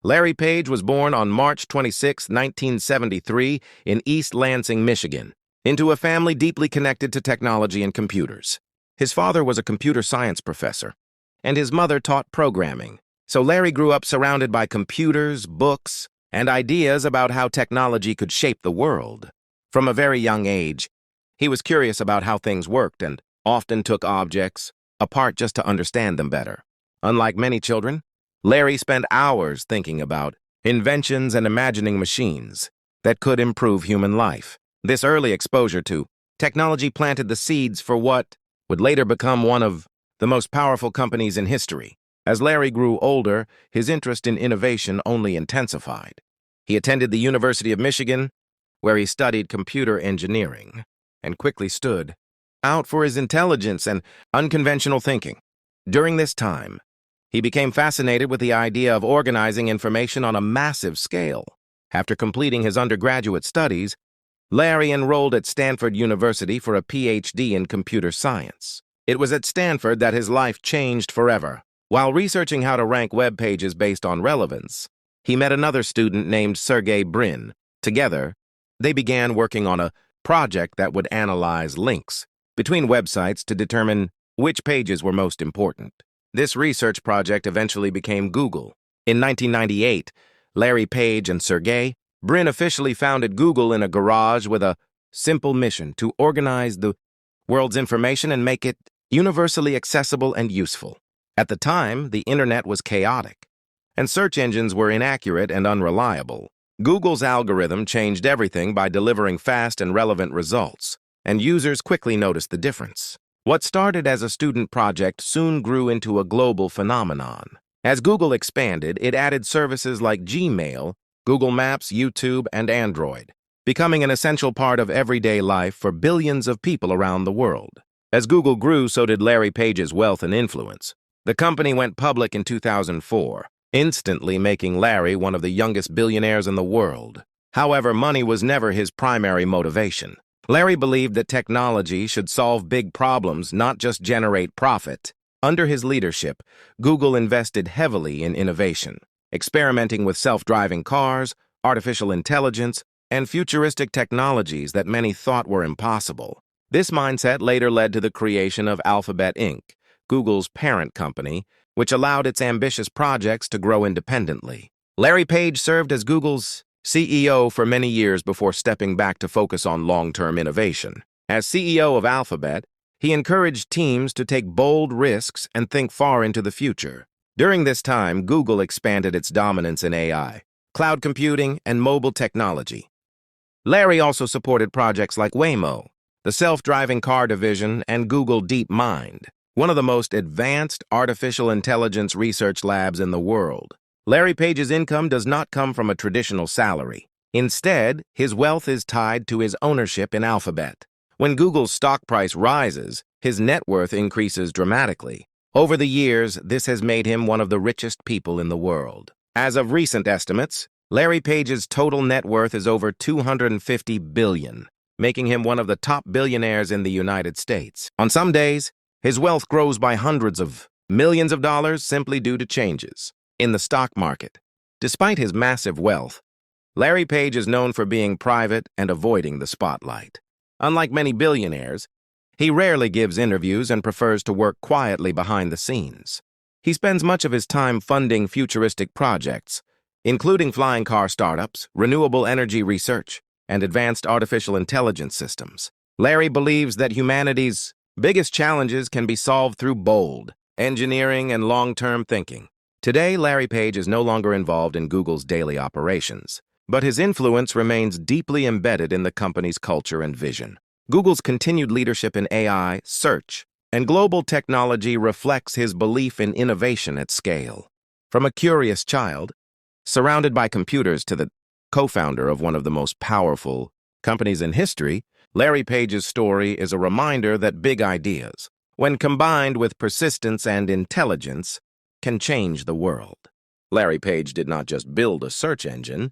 Larry Page was born on March 26, 1973, in East Lansing, Michigan, into a family deeply connected to technology and computers. His father was a computer science professor, and his mother taught programming. So Larry grew up surrounded by computers, books, and ideas about how technology could shape the world. From a very young age, he was curious about how things worked and often took objects apart just to understand them better. Unlike many children, Larry spent hours thinking about inventions and imagining machines that could improve human life. This early exposure to technology planted the seeds for what would later become one of the most powerful companies in history. As Larry grew older, his interest in innovation only intensified. He attended the University of Michigan, where he studied computer engineering, and quickly stood out for his intelligence and unconventional thinking. During this time, he became fascinated with the idea of organizing information on a massive scale. After completing his undergraduate studies, Larry enrolled at Stanford University for a PhD in computer science. It was at Stanford that his life changed forever. While researching how to rank web pages based on relevance, he met another student named Sergey Brin. Together, they began working on a project that would analyze links between websites to determine which pages were most important. This research project eventually became Google. In 1998, Larry Page and Sergey Brin officially founded Google in a garage with a simple mission to organize the world's information and make it universally accessible and useful. At the time, the internet was chaotic, and search engines were inaccurate and unreliable. Google's algorithm changed everything by delivering fast and relevant results, and users quickly noticed the difference. What started as a student project soon grew into a global phenomenon. As Google expanded, it added services like Gmail, Google Maps, YouTube, and Android, becoming an essential part of everyday life for billions of people around the world. As Google grew, so did Larry Page's wealth and influence. The company went public in 2004, instantly making Larry one of the youngest billionaires in the world. However, money was never his primary motivation. Larry believed that technology should solve big problems, not just generate profit. Under his leadership, Google invested heavily in innovation, experimenting with self-driving cars, artificial intelligence, and futuristic technologies that many thought were impossible. This mindset later led to the creation of Alphabet Inc., Google's parent company, which allowed its ambitious projects to grow independently. Larry Page served as Google's CEO for many years before stepping back to focus on long-term innovation. As CEO of Alphabet, he encouraged teams to take bold risks and think far into the future. During this time, Google expanded its dominance in AI, cloud computing, and mobile technology. Larry also supported projects like Waymo, the self-driving car division, and Google DeepMind, one of the most advanced artificial intelligence research labs in the world. Larry Page's income does not come from a traditional salary. Instead, his wealth is tied to his ownership in Alphabet. When Google's stock price rises, his net worth increases dramatically. Over the years, this has made him one of the richest people in the world. As of recent estimates, Larry Page's total net worth is over $250 billion, making him one of the top billionaires in the United States. On some days, his wealth grows by hundreds of millions of dollars simply due to changes in the stock market. Despite his massive wealth, Larry Page is known for being private and avoiding the spotlight. Unlike many billionaires, he rarely gives interviews and prefers to work quietly behind the scenes. He spends much of his time funding futuristic projects, including flying car startups, renewable energy research, and advanced artificial intelligence systems. Larry believes that humanity's biggest challenges can be solved through bold engineering and long-term thinking. Today, Larry Page is no longer involved in Google's daily operations, but his influence remains deeply embedded in the company's culture and vision. Google's continued leadership in AI, search, and global technology reflects his belief in innovation at scale. From a curious child, surrounded by computers, to the co-founder of one of the most powerful companies in history, Larry Page's story is a reminder that big ideas, when combined with persistence and intelligence, can change the world. Larry Page did not just build a search engine,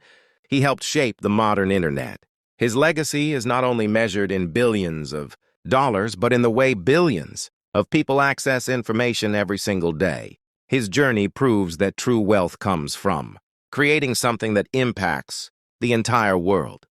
he helped shape the modern internet. His legacy is not only measured in billions of dollars, but in the way billions of people access information every single day. His journey proves that true wealth comes from creating something that impacts the entire world.